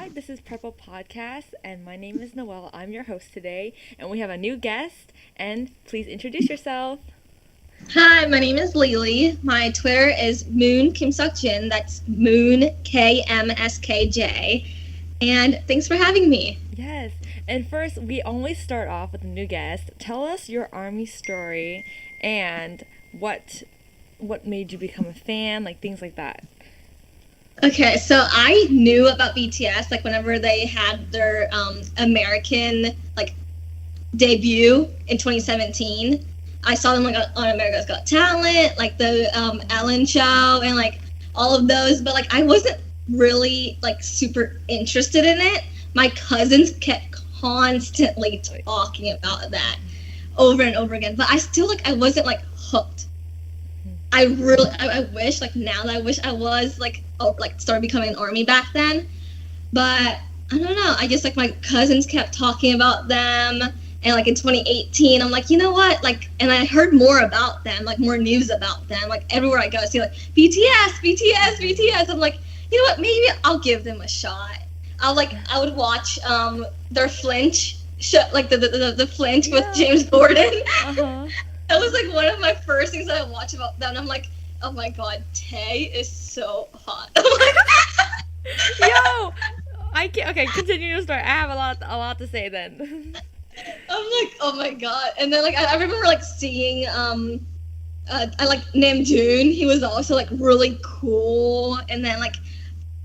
Hi, this is Purple Podcast, and my name is Noelle. I'm your host today, and we have a new guest. And please introduce yourself. Hi, my name is Lily. My Twitter is Moon Kim Suk Jin. That's Moon KMSKJ. And thanks for having me. Yes, and first, we always start off with a new guest. Tell us your army story and what made you become a fan, like things like that. Okay, so I knew about BTS like whenever they had their American like debut in 2017. I saw them like on America's Got Talent, like the Ellen show, and like all of those. But like I wasn't really like super interested in it. My cousins kept constantly talking about that over and over again, but I still like I wasn't like hooked. I wish like now that I wish I was like started becoming an army back then, but I don't know. I just like my cousins kept talking about them, and like in 2018, I'm like, you know what? Like, and I heard more about them, like more news about them. Like everywhere I go, I see like BTS, BTS, BTS. I'm like, you know what? Maybe I'll give them a shot. I would watch their flinch show, like the flinch with James Gordon. Uh-huh. That was like one of my first things that I watched about them. And I'm like, oh my god, Tay is so hot. Yo, I can't. Okay, continue your story. I have a lot to say then. I'm like, oh my god. And then like I remember like seeing I like Namjoon. He was also like really cool. And then like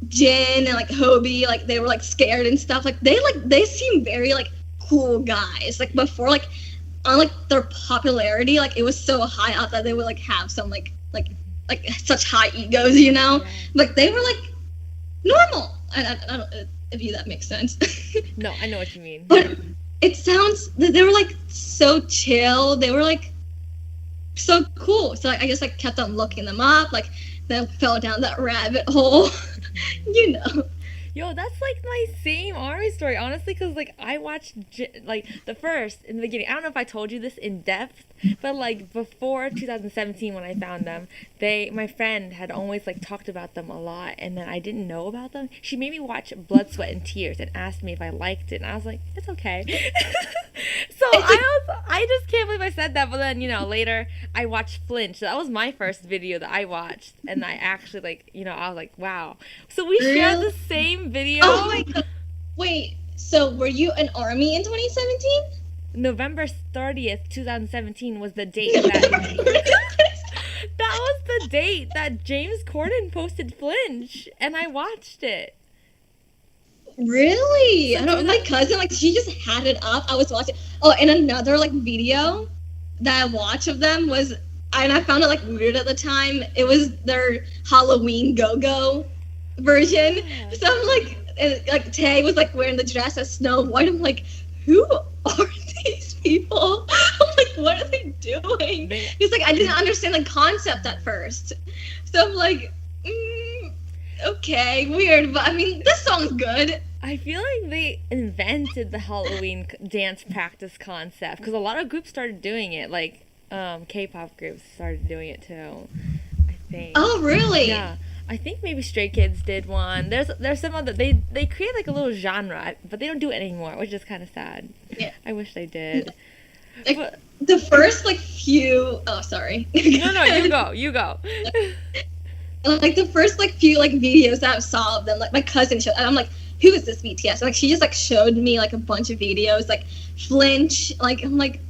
Jin and like Hobie, like they were like scared and stuff. Like they seem very like cool guys. Like before like on like their popularity, like it was so high out that they would like have some like such high egos, you know? Yeah. Like they were like normal. I don't if you that makes sense. No, I know what you mean. But it sounds they were like so chill. They were like so cool. So like, I just like kept on looking them up. Like then fell down that rabbit hole. You know. Yo, that's like my same army story, honestly, because like I watched like the first in the beginning. I don't know if I told you this in depth, but like before 2017 when I found them, my friend had always like talked about them a lot, and then I didn't know about them. She made me watch Blood, Sweat, and Tears and asked me if I liked it, and I was like, it's okay. So I just can't believe I said that. But then later I watched Flinch. So that was my first video that I watched, and I actually I was like, wow. So we shared the same video. Oh my god. Wait, so were you an army in 2017? November 30th, 2017 was the date that was the date that James Corden posted Flinch, and I watched it. Really? I don't know. My cousin, like, she just had it up. I was watching. Oh, and another like video that I watched of them was, and I found it like weird at the time. It was their Halloween Go-Go version. Yeah. So I'm like, and, like Tay was like wearing the dress as Snow White. I'm like, who are these people? I'm like, what are they doing? He's like, I didn't understand the concept at first. So I'm like, okay, weird, but I mean, this song's good. I feel like they invented the Halloween dance practice concept because a lot of groups started doing it, like K-pop groups started doing it too, I think. Oh, really? Yeah. I think maybe Stray Kids did one. There's some other they create like a little genre, but they don't do it anymore, which is kind of sad. Yeah. I wish they did. Like, But, the first like few. Oh, sorry. no, you go. Like the first like few like videos that I saw of them, like my cousin showed. I'm like, who is this BTS? Like she just like showed me like a bunch of videos, like Flinch. Like I'm like,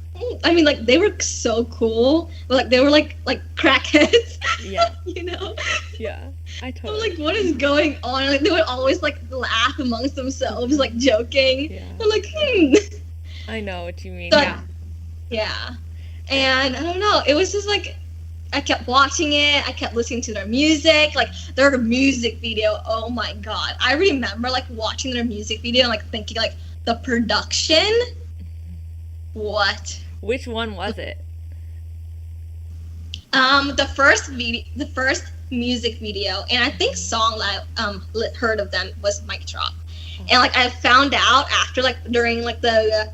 I mean, like they were so cool, but like they were like crackheads. Yeah. You know. Yeah. I I'm totally. like, what is going on? Like they would always like laugh amongst themselves, like joking. Yeah. I'm like, I know what you mean. So, Yeah. yeah. And I don't know. It was just like I kept watching it. I kept listening to their music. Like their music video. Oh my god! I remember like watching their music video and like thinking like the production. What? Which one was it? The first music video, and I think song that I heard of them was Mic Drop, and like I found out after like during like the,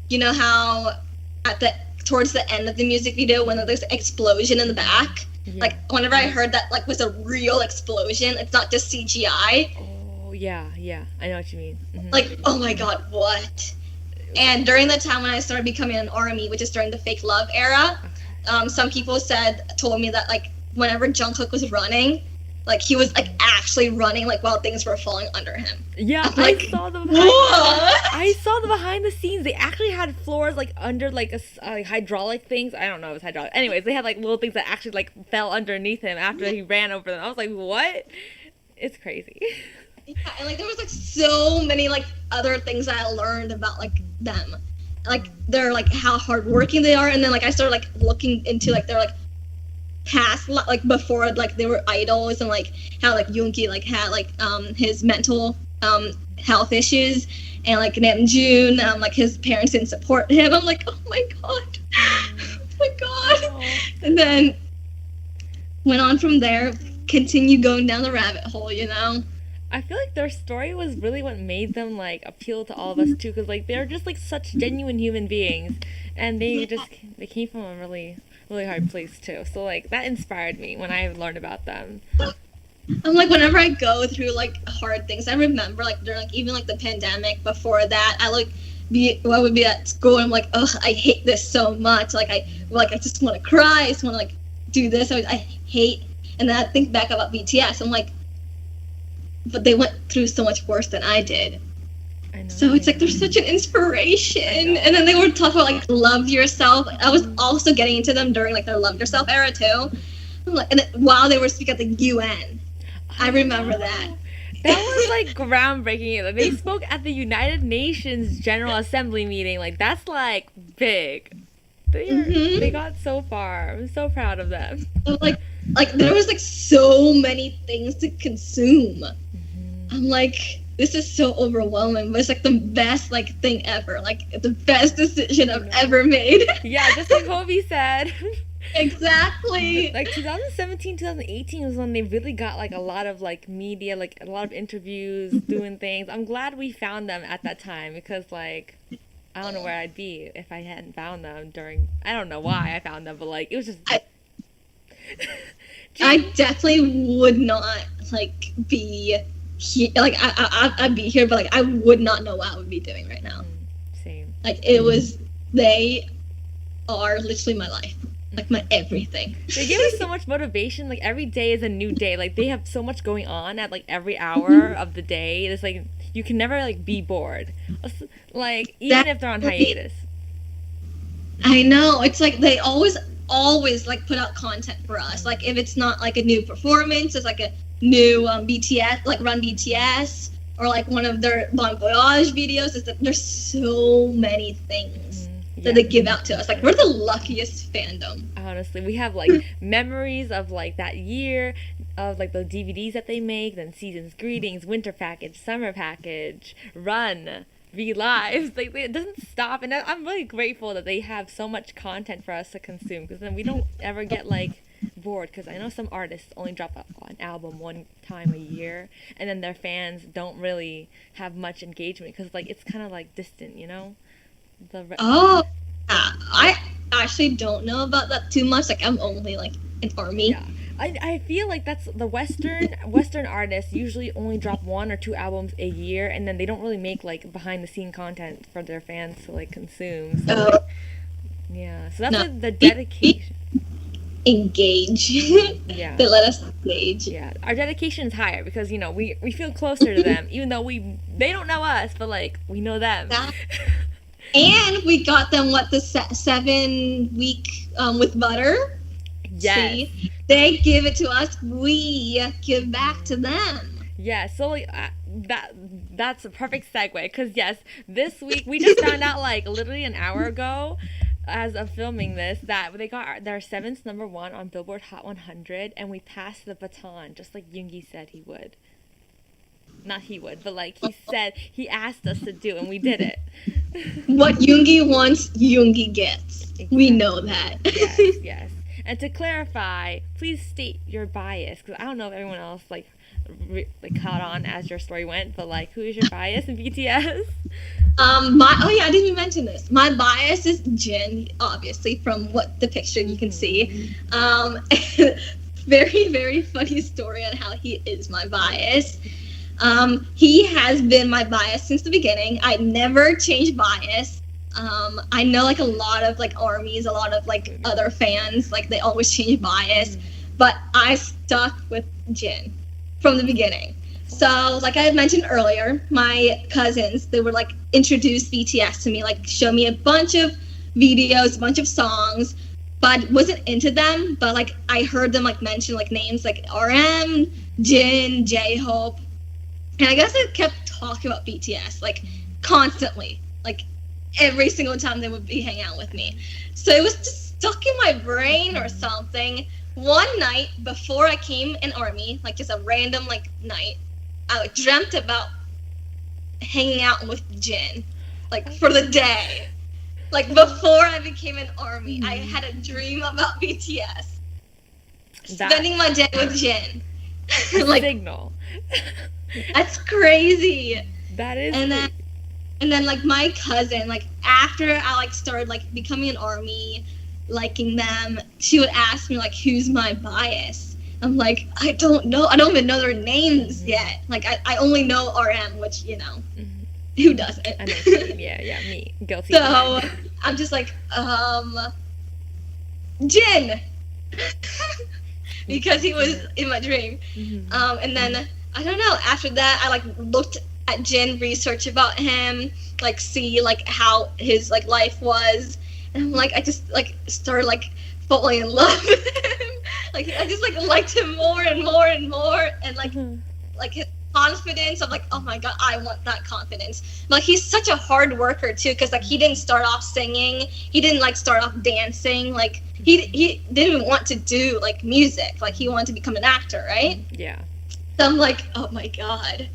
you know how at the towards the end of the music video when there's an explosion in the back, Yeah. like whenever I heard that like was a real explosion, it's not just CGI. Oh yeah, yeah. I know what you mean. Mm-hmm. Like, oh my god, what? And during the time when I started becoming an ARMY, which is during the fake love era, some people told me that like whenever Jungkook was running, like he was like actually running like while things were falling under him. Yeah, like, I saw the behind the scenes. They actually had floors like under like hydraulic things. I don't know if it's hydraulic. Anyways, they had like little things that actually like fell underneath him after he ran over them. I was like, what? It's crazy. Yeah, and like there was like so many like other things that I learned about like them, like they're like how hardworking they are, and then like I started like looking into like their like past, like before like they were idols, and like how like Yoongi like had like his mental health issues, and like Namjoon like his parents didn't support him. I'm like, oh my god, oh my god, and then went on from there, continue going down the rabbit hole, you know. I feel like their story was really what made them like appeal to all of us too, because like they're just like such genuine human beings, and they came from a really hard place too. So like that inspired me when I learned about them. I'm like, whenever I go through like hard things, I remember like during like even like the pandemic before that, I like would be at school and I'm like, oh, I hate this so much. Like I just want to cry. I just want to like do this. I hate. And then I think back about BTS. I'm like, but they went through so much worse than I did. I know, so it's like they're such an inspiration. And then they were talking about like love yourself. I was also getting into them during like their love yourself era too. I'm like, and then, while they were speaking at the UN, I remember that. That was like groundbreaking. Like, they spoke at the United Nations General Assembly meeting. Like that's like big. They got so far. I'm so proud of them. So, like there was like so many things to consume. I'm like, this is so overwhelming, but it's like the best like thing ever. Like the best decision I've ever made. Yeah, just like Kobe said. Exactly. Like 2017, 2018 was when they really got like a lot of like media, like a lot of interviews, doing things. I'm glad we found them at that time, because like I don't know where I'd be if I hadn't found them during. I don't know why I found them, but like it was just. I definitely would not like be here. Like I'd be here, but like I would not know what I would be doing right now. Same. Like it was. They are literally my life. Like my everything. They give us so much motivation. Like every day is a new day. Like they have so much going on at like every hour of the day. It's like you can never like be bored. Like even if they're on hiatus. I know. It's like they always like put out content for us. Like if it's not like a new performance, it's like a new BTS, like Run BTS, or like one of their Bon Voyage videos. It's that there's so many things that they give out to us. Like we're the luckiest fandom. Honestly, we have like memories of like that year, of like the DVDs that they make, then seasons, greetings, winter package, summer package, Run, V Lives. Like it doesn't stop, and I'm really grateful that they have so much content for us to consume, because then we don't ever get like bored. Because I know some artists only drop an album one time a year, and then their fans don't really have much engagement, because like it's kind of like distant, you know. I actually don't know about that too much. Like I'm only like an ARMY. Yeah. I feel like that's the Western artists usually only drop 1 or 2 albums a year, and then they don't really make like behind the scene content for their fans to like consume. So, like, yeah, so that's like the dedication. Engage. Yeah. They let us engage. Yeah, our dedication is higher because you know we feel closer to them, even though they don't know us, but like we know them. And we got them the 7 week with butter. Yes. See? They give it to us. We give back to them. Yeah. So like that's a perfect segue, because yes, this week we just found out like literally an hour ago, as of filming this, that they got their 7th #1 on Billboard Hot 100, and we passed the baton just like Yoongi said he would. Not he would, but like he asked us to do, and we did it. What Yoongi wants, Yoongi gets. Exactly. We know that. Yes. And to clarify, please state your bias, because I don't know if everyone else like caught on as your story went, but like who is your bias in BTS? I didn't even mention this. My bias is Jin, obviously, from what the picture you can see. Very, very funny story on how he is my bias. He has been my bias since the beginning. I never change bias. I know like a lot of like armies, a lot of like other fans, like they always change bias, but I stuck with Jin from the beginning. So like I had mentioned earlier, my cousins, they would like introduce BTS to me, like show me a bunch of videos, a bunch of songs, but I wasn't into them. But like I heard them like mention like names like RM, Jin, J-Hope, and I guess I kept talking about BTS like constantly, like every single time they would be hanging out with me. So it was just stuck in my brain or something. One night before I came in army, like just a random like night, I like dreamt about hanging out with Jin, like for the day. Like before I became an army, I had a dream about BTS. Spending my day with Jin. Like signal. That's crazy. That is. And then like my cousin, like after I like started like becoming an army, liking them, she would ask me like, who's my bias? I'm like, I don't know. I don't even know their names yet. Like I only know RM, which who doesn't? I know. Yeah, me. Guilty. So I'm just like, Jin, because he was in my dream. And then I don't know. After that, I like looked at Jin, research about him, like see like how his like life was, and I'm like, I just like started like falling in love with him. Like I just like liked him more and more and more, and like his confidence. I'm like, oh my god, I want that confidence. Like he's such a hard worker too, because like he didn't start off singing, he didn't like start off dancing, like he didn't want to do like music, like he wanted to become an actor, right? Yeah. So I'm like, oh my god.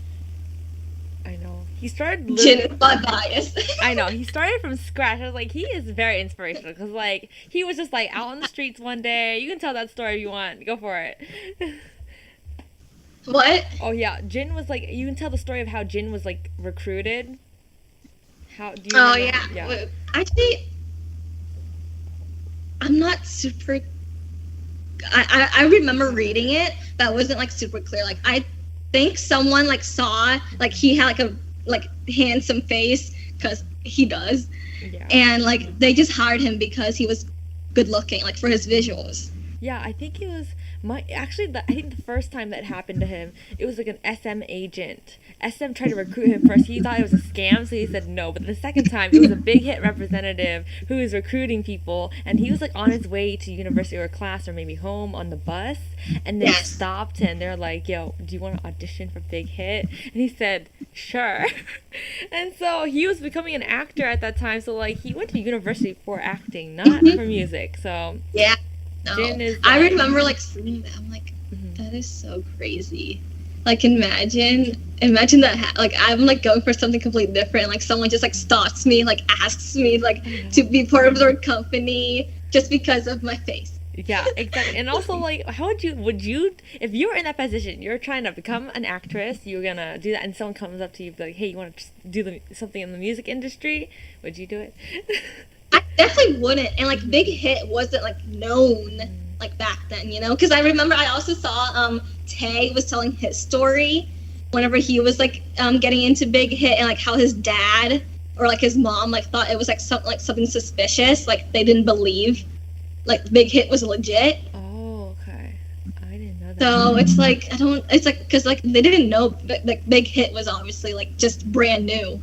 I know. He started Jin is my bias. I know. He started from scratch. I was like, he is very inspirational because, like, he was just, like, out on the streets one day. You can tell that story if you want. Go for it. What? Oh, yeah. Jin was, like, you can tell the story of how Jin was, like, recruited. How do you Oh, remember? yeah. Well, actually, I'm not super... I remember reading it, but it wasn't, like, super clear. Like, I think someone like saw like he had like a like handsome face, because he does, and like they just hired him because he was good looking, like for his visuals. Yeah, I think it was I think the first time that happened to him, it was like an SM agent. SM tried to recruit him first. He thought it was a scam, so he said no. But the second time, it was a big hit representative who was recruiting people, and he was like on his way to university or class or maybe home on the bus, and they stopped him. They're like, "Yo, do you want to audition for Big Hit?" And he said, "Sure." And so he was becoming an actor at that time. So like he went to university for acting, not for music. So yeah. No. Jin is I remember like seeing that. I'm like, that is so crazy. Like imagine that like I'm like going for something completely different. Like someone just like stops me, like asks me like to be part of their company just because of my face. Yeah, exactly. And also like, how would you if you were in that position, you're trying to become an actress, you're gonna do that, and someone comes up to you like, hey, you want to do something in the music industry? Would you do it? I definitely wouldn't. And like Big Hit wasn't like known like back then, you know, because I remember I also saw Tay was telling his story whenever he was like getting into Big Hit, and like how his dad or like his mom like thought it was like something suspicious, like they didn't believe like Big Hit was legit. Oh, okay. I didn't know that. So it's like it's like because like they didn't know like Big Hit was obviously like just brand new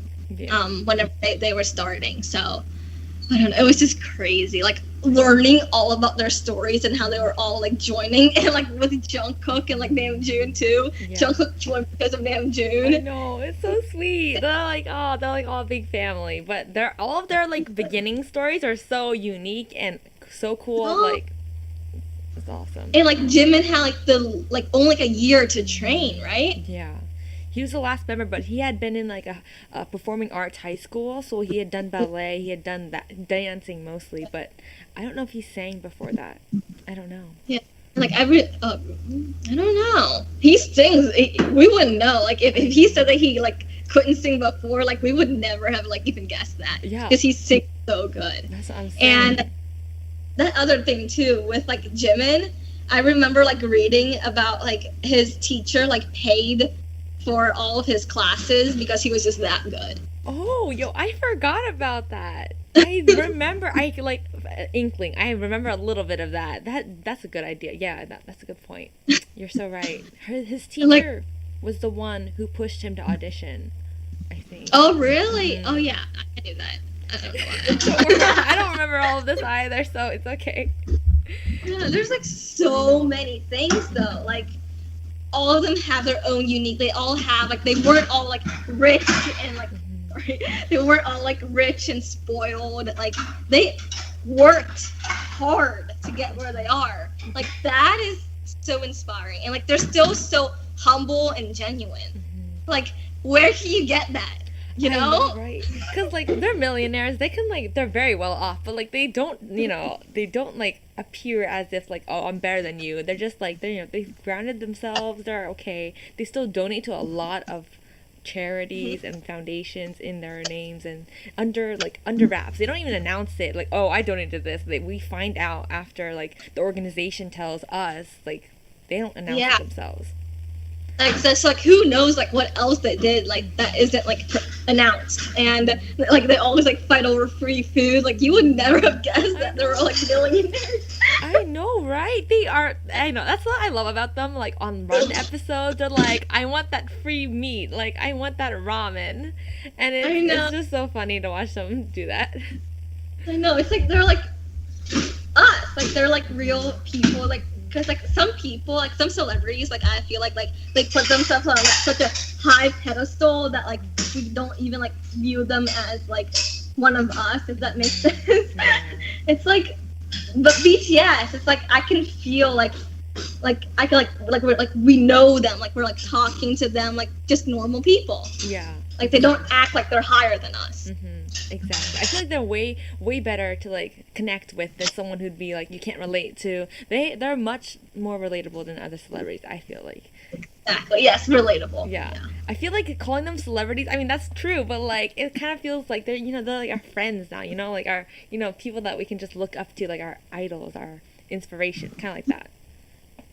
whenever they were starting. So I don't know, it was just crazy, like learning all about their stories and how they were all like joining, and like with Jungkook and like Namjoon too. Jungkook joined because of Namjoon. I know, it's so sweet. They're like all a big family, but all of their like beginning stories are so unique and so cool. Like it's awesome. And like Jimin had like only like a year to train, right? Yeah. He was the last member, but he had been in like a performing arts high school, so he had done ballet, he had done that dancing mostly, but I don't know if he sang before that. I don't know. Yeah, like I don't know. He sings. We wouldn't know. Like if he said that he like couldn't sing before, like we would never have like even guessed that. Yeah. Because he sings so good. That's what I'm saying. And that other thing too with like Jimin, I remember like reading about like his teacher like paid for all of his classes because he was just that good. Oh, yo, I forgot about that. I remember, I like inkling. I remember a little bit of that. That's a good idea. Yeah, that's a good point. You're so right. His teacher was the one who pushed him to audition, I think. Oh, really? Oh, yeah. I knew that. I don't know why. I don't remember all of this either, so it's okay. Yeah, there's like so many things though. Like all of them have their own unique. They all have like they weren't all like rich and like sorry, they weren't all like rich and spoiled. Like they worked hard to get where they are. Like that is so inspiring, and like they're still so humble and genuine. Like where can you get that? You know? Right? Because like they're millionaires, they can like they're very well off, but like they don't like appear as if like, oh, I'm better than you. They're just like they've grounded themselves. They're okay. They still donate to a lot of charities and foundations in their names and under wraps. They don't even announce it like, oh, I donated this. We find out after like the organization tells us. Like they don't announce it themselves. Like so it's like who knows like what else they did like that isn't like announced, and like they always like fight over free food. Like you would never have guessed that they were all like millionaires. I know, right? They are. I know. That's what I love about them. Like on run episodes, they're like, I want that free meat. Like I want that ramen, and it's just so funny to watch them do that. I know. It's like they're like us. Like they're like real people. Like. Because like some people, like some celebrities, like I feel like they put themselves on like such a high pedestal that like we don't even like view them as like one of us, if that makes sense. It's like, but BTS, it's like I can feel like I can like we're like we know them, like we're like talking to them like just normal people. Yeah. Like they don't act like they're higher than us. Exactly. I feel like they're way better to like connect with than someone who'd be like you can't relate to. They're much more relatable than other celebrities, I feel like. Exactly. Yes, relatable. Yeah. I feel like calling them celebrities, I mean that's true, but like it kind of feels like they're they're like our friends now, like our people that we can just look up to, like our idols, our inspiration, kind of like that.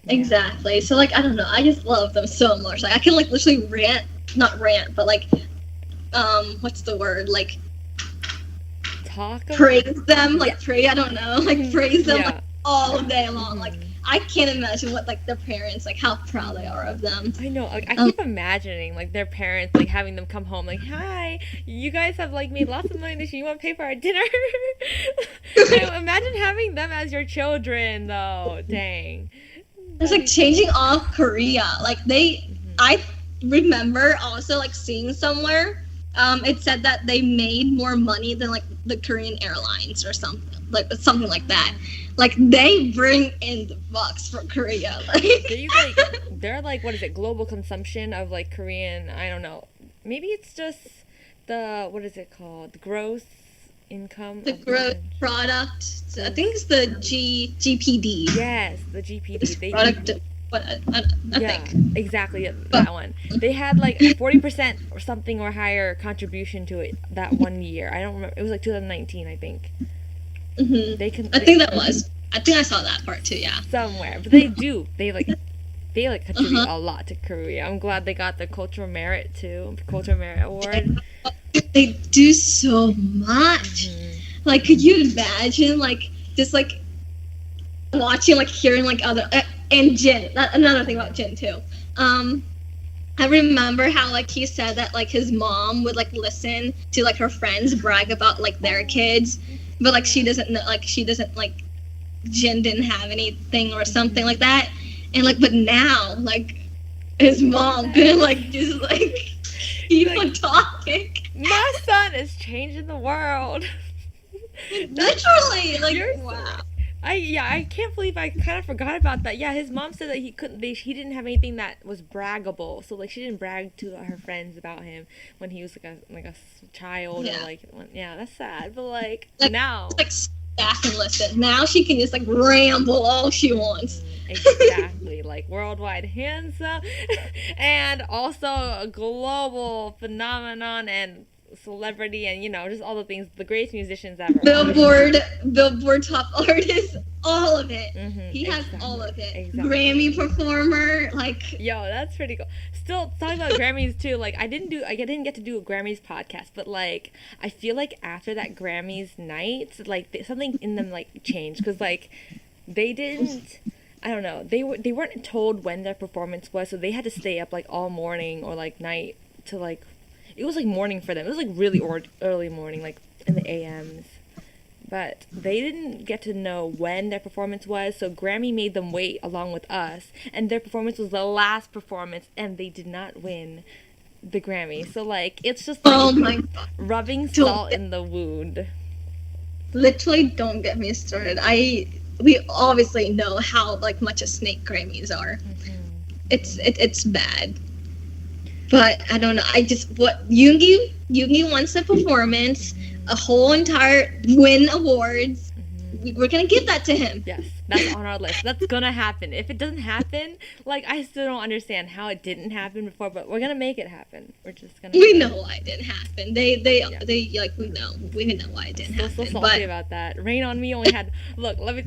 Yeah. Exactly. So like I don't know, I just love them so much. Like I can like literally not rant, but like what's the word? Like praise them, like I don't know, like praise them like all day long. Like I can't imagine what like their parents, like how proud they are of them. I know, like I keep imagining like their parents like having them come home like, hi, you guys have like made lots of money this year, you want to pay for our dinner? Imagine having them as your children though. Dang. It's like changing off Korea. Like I remember also like seeing somewhere it said that they made more money than like the Korean Airlines or something like that. Like they bring in the bucks from Korea. They're like what is it? Global consumption of like Korean. I don't know. Maybe it's just the what is it called? The gross income. The gross product. I think it's the GPD. Yes, the GPD. Product. I think. Exactly that one. They had like 40% or something or higher contribution to it that one year. I don't remember. It was like 2019, I think. I think that was. I think I saw that part too. Yeah. Somewhere, but they do. They contribute a lot to Korea. I'm glad they got the Cultural Merit Award. They do so much. Like, could you imagine like just like watching, like hearing like other. And Jin, another thing about Jin too. I remember how like he said that like his mom would like listen to like her friends brag about like their kids, but like she doesn't know, like Jin didn't have anything or something like that, and like but now like his mom can like just like keep on talking. My son is changing the world. Literally, like wow. I can't believe I kind of forgot about that. Yeah, his mom said that he didn't have anything that was braggable. So like she didn't brag to her friends about him when he was like a child or like that's sad. But like now like staff and listen. Now she can just like ramble all she wants. Exactly, like worldwide handsome and also a global phenomenon and celebrity and, just all the things, the greatest musicians ever. Billboard top artist, all of it. He has exactly. all of it. Exactly. Grammy performer, like. Yo, that's pretty cool. Still talking about Grammys too. Like, I didn't get to do a Grammys podcast, but like, I feel like after that Grammys night, like something in them like changed, because like they didn't. I don't know. They weren't told when their performance was, so they had to stay up like all morning or like night to like. It was like morning for them. It was like really early morning, like in the AMs. But they didn't get to know when their performance was, so Grammy made them wait along with us, and their performance was the last performance, and they did not win the Grammy. So like, it's just like, oh my God, rubbing salt in the wound. Literally, don't get me started. We obviously know how like much a snake Grammys are. It's bad. But I don't know. Yoongi wants a performance, a whole entire win awards. We're gonna give that to him. Yes, that's on our list. That's gonna happen. If it doesn't happen, like, I still don't understand how it didn't happen before, but we're gonna make it happen. We're just gonna. We know why it didn't happen. They like we know why it didn't happen. So salty about that. Rain on Me only had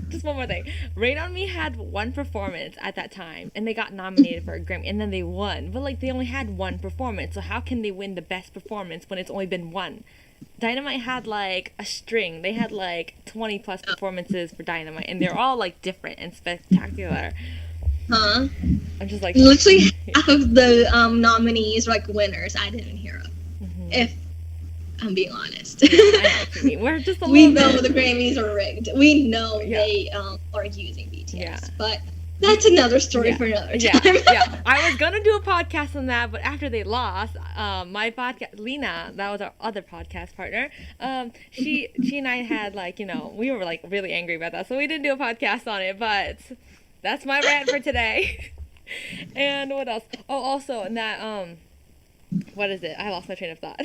just one more thing. Rain on Me had one performance at that time, and they got nominated for a Grammy, and then they won. But like, they only had one performance, so how can they win the best performance when it's only been one? Dynamite had like a string. They had like 20 plus performances for Dynamite, and they're all like different and spectacular. Huh? I'm just like, literally half of the nominees were like winners I didn't hear of. If I'm being honest. I know what you mean. We're just we know the Grammys are rigged. We know they are using BTS, but that's another story for another time. I was gonna do a podcast on that, but after they lost, my podcast, Lena, that was our other podcast partner. She and I had like, we were like really angry about that, so we didn't do a podcast on it. But that's my rant for today. And what else? Oh, also, and that what is it? I lost my train of thought.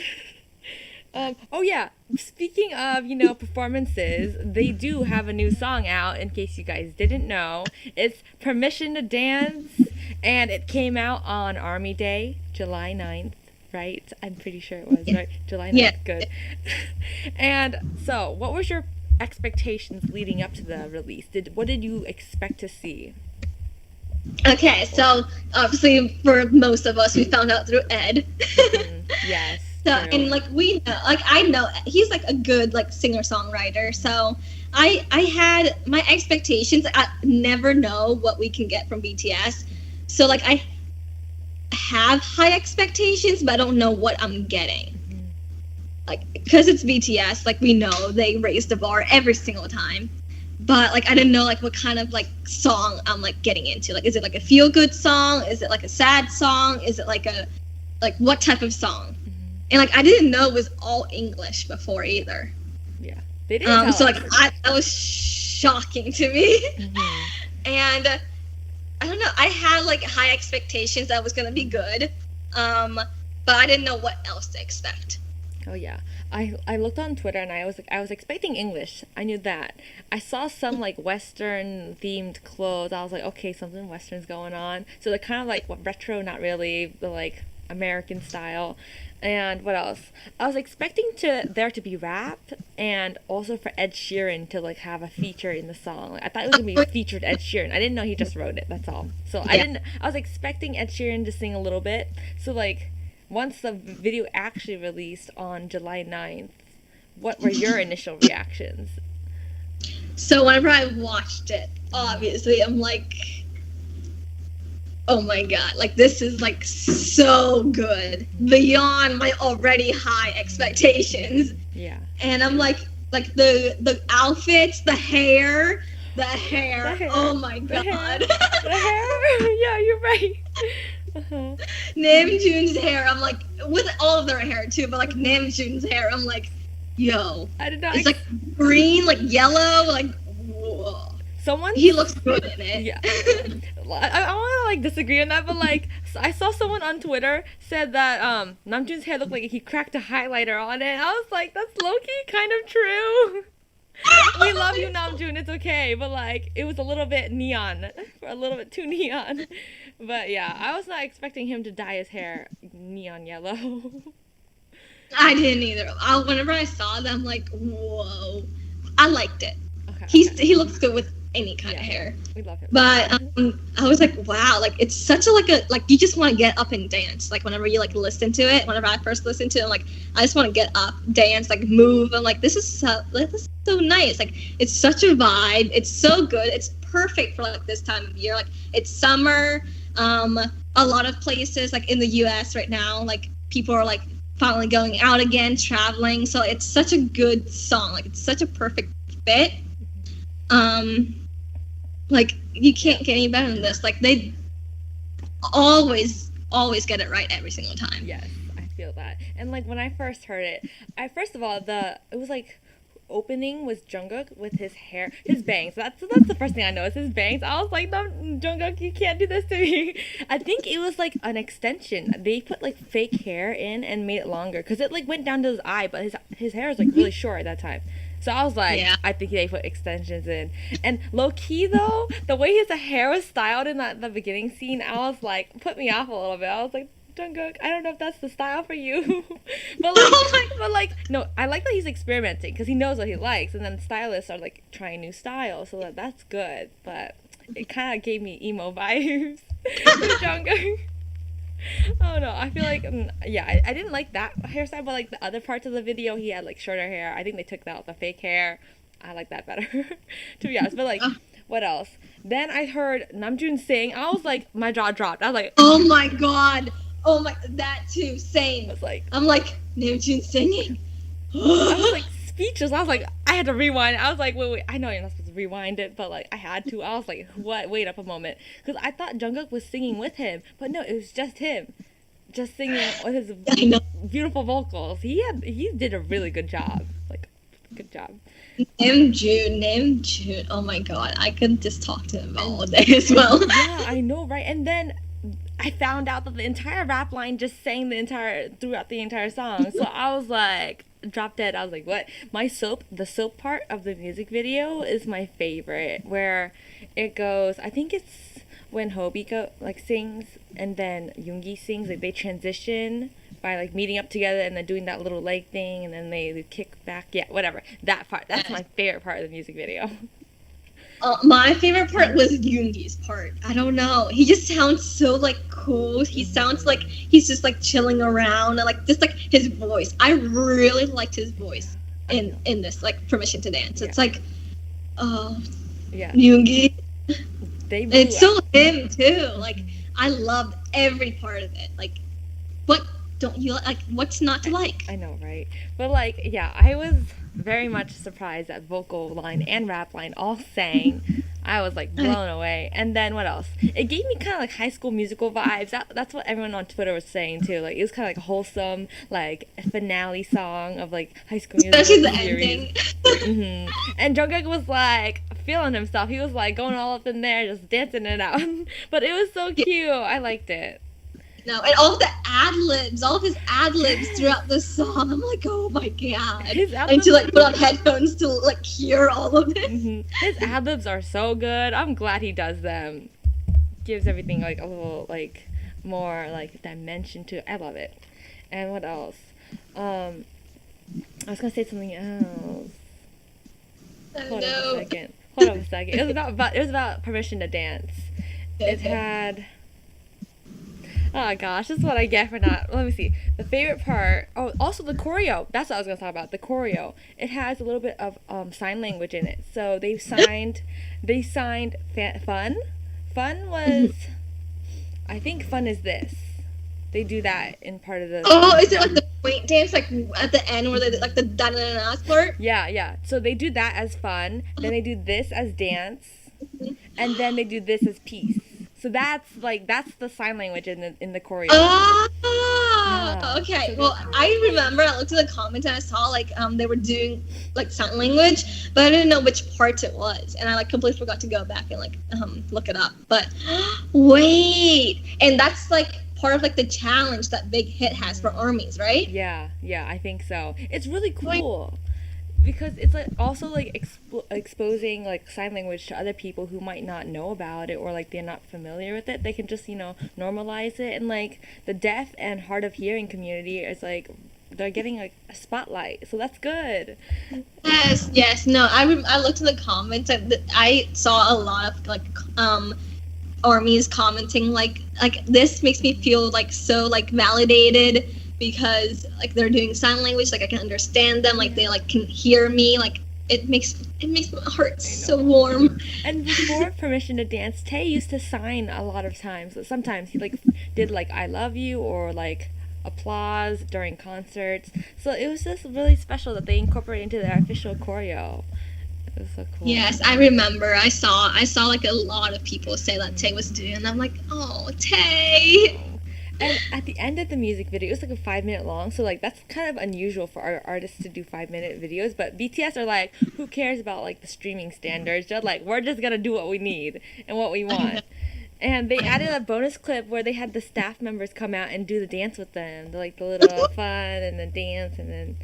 Speaking of, performances, they do have a new song out, in case you guys didn't know. It's Permission to Dance, and it came out on Army Day, July 9th, right? I'm pretty sure it was, right? July 9th, good. And so, what was your expectations leading up to the release? What did you expect to see? Okay, so, obviously, for most of us, we found out through Ed. Yes. So, and like we know, like I know he's like a good like singer-songwriter. So I had my expectations. I never know what we can get from BTS. So like I have high expectations, but I don't know what I'm getting. Like, because it's BTS, like we know they raise the bar every single time. But like I didn't know like what kind of like song I'm like getting into. Like, is it like a feel-good song? Is it like a sad song? Is it like what type of song? And like I didn't know it was all English before either. Yeah, they didn't. So like that was shocking to me. And I don't know. I had like high expectations that it was gonna be good, but I didn't know what else to expect. Oh yeah, I looked on Twitter and I was expecting English. I knew that. I saw some like Western themed clothes. I was like, okay, something Western's going on. So they're kind of like retro, not really, the like American style. And what else? I was expecting there to be rap, and also for Ed Sheeran to like have a feature in the song. Like, I thought it was gonna be featured Ed Sheeran. I didn't know he just wrote it. That's all. So I was expecting Ed Sheeran to sing a little bit. So like, once the video actually released on July 9th, what were your initial reactions? So whenever I watched it, obviously I'm like, oh my god, like this is like so good, beyond my already high expectations. Yeah. And I'm like the outfits, the hair, oh my god. The hair? Yeah, you're right. Namjoon's hair, I'm like, with all of their hair too, but like Namjoon's hair, I'm like, yo. I did not. It's like green, like yellow, like, whoa. He looks good in it. Yeah. I want to like disagree on that, but like I saw someone on Twitter said that Namjoon's hair looked like he cracked a highlighter on it. I was like, that's low-key kind of true. We love you, Namjoon. It's okay, but like it was a little bit neon, a little bit too neon. But yeah, I was not expecting him to dye his hair neon yellow. I didn't either. Whenever I saw them, I'm like, whoa. I liked it. Okay, He looks good with any kind of hair. we love him. But I was like, wow, like it's such a like you just want to get up and dance. Like whenever you like listen to it, whenever I first listened to it, I'm like, I just want to get up, dance, like move. I'm like, this is so nice. Like it's such a vibe. It's so good. It's perfect for like this time of year. Like it's summer. A lot of places like in the US right now, like people are like finally going out again, traveling. So it's such a good song. Like it's such a perfect fit. Like you can't get any better than this. Like they always get it right every single time. Yes, I feel that. And like when I first heard it, first of all it was like opening was Jungkook with his hair, his bangs. That's the first thing I noticed, his bangs. I was like, no, Jungkook, you can't do this to me. I think it was like an extension. They put like fake hair in and made it longer because it like went down to his eye, but his hair was like really short at that time. So I was like, I think they put extensions in. And low key though, the way his hair was styled in the beginning scene, I was like, put me off a little bit. I was like, Jungkook, I don't know if that's the style for you. but like, no, I like that he's experimenting because he knows what he likes, and then stylists are like trying new styles, so that's good. But it kind of gave me emo vibes with Jungkook. Oh no, I feel like I didn't like that hairstyle, but like the other parts of the video, he had like shorter hair. I think they took out the fake hair. I like that better, to be honest. But like, what else? Then I heard Namjoon sing. I was like, my jaw dropped. I was like, oh my god. Oh my, that too, same. I'm like, Namjoon singing. I was like speechless. I was like, I had to rewind. I was like, wait, I know you're not supposed to rewind it, but like I had to. I was like, what? Wait up a moment, because I thought Jungkook was singing with him, but no, it was just him, just singing with his beautiful vocals. He did a really good job. Like, good job. Namjoon. Oh my god, I could just talk to him all day as well. Yeah, I know, right? And then I found out that the entire rap line just sang throughout the entire song. So I was like, drop dead. I was like, what? The soap part of the music video is my favorite, where it goes, I think it's when Hobi sings and then Yoongi sings, like they transition by like meeting up together and then doing that little leg thing and then they kick back. Yeah, whatever. That part. That's my favorite part of the music video. My favorite part was Yoongi's part. I don't know. He just sounds so like cool. He sounds like he's just like chilling around and like just like his voice. I really liked his voice in this like Permission to Dance. It's like, Yoongi. It's so him too. Like I loved every part of it. Like, what don't you like? What's not to like? I know, right? But like, yeah, I was very much surprised that vocal line and rap line all sang. I was like blown away. And then what else? It gave me kind of like High School Musical vibes. That's what everyone on Twitter was saying too. Like it was kind of like a wholesome like finale song of like High School Musical. Especially the ending. Mm-hmm. And Jungkook was like feeling himself. He was like going all up in there, just dancing it out. But it was so cute. I liked it. No, and all of his ad libs throughout the song. I'm like, oh my god! And to like put on headphones to like hear all of it. Mm-hmm. His ad libs are so good. I'm glad he does them. Gives everything like a little like more like dimension to it. I love it. And what else? I was gonna say something else. Hold on a second. It was about Permission to Dance. It had. Oh gosh, this is what I get for not. Let me see. The favorite part. Oh, also the choreo. That's what I was gonna talk about. The choreo. It has a little bit of sign language in it. So they signed Fun. Fun was. I think Fun is this. They do that in part of the. Oh, is it like the point dance, like at the end where they like the da-da-da-da part? Yeah. So they do that as Fun. Then they do this as Dance, and then they do this as Peace. So that's the sign language in the choreo. Okay. Well, I remember I looked at the comments and I saw like they were doing like sign language, but I didn't know which parts it was, and I like completely forgot to go back and like look it up. But wait, and that's like part of like the challenge that Big Hit has for armies, right? Yeah, I think so. It's really cool. Because it's like also like exposing like sign language to other people who might not know about it or like they're not familiar with it. They can just normalize it, and like the deaf and hard of hearing community is like they're getting like a spotlight, so that's good. Yes. No, I looked in the comments. I saw a lot of like armies commenting like this makes me feel like so like validated because like they're doing sign language, like I can understand them, like they like can hear me, like it makes my heart so warm. And before Permission to Dance, Tay used to sign a lot of times. Sometimes he like did like I love you or like applause during concerts. So it was just really special that they incorporated into their official choreo. It was so cool. Yes, I remember. I saw like a lot of people say that Tay was doing, and I'm like, oh, Tay. And at the end of the music video, it was like a 5-minute long, so like that's kind of unusual for our artists to do 5-minute videos. But BTS are like, who cares about like the streaming standards? They're like, we're just gonna do what we need and what we want. And they added a bonus clip where they had the staff members come out and do the dance with them, the little fun and then dance and then.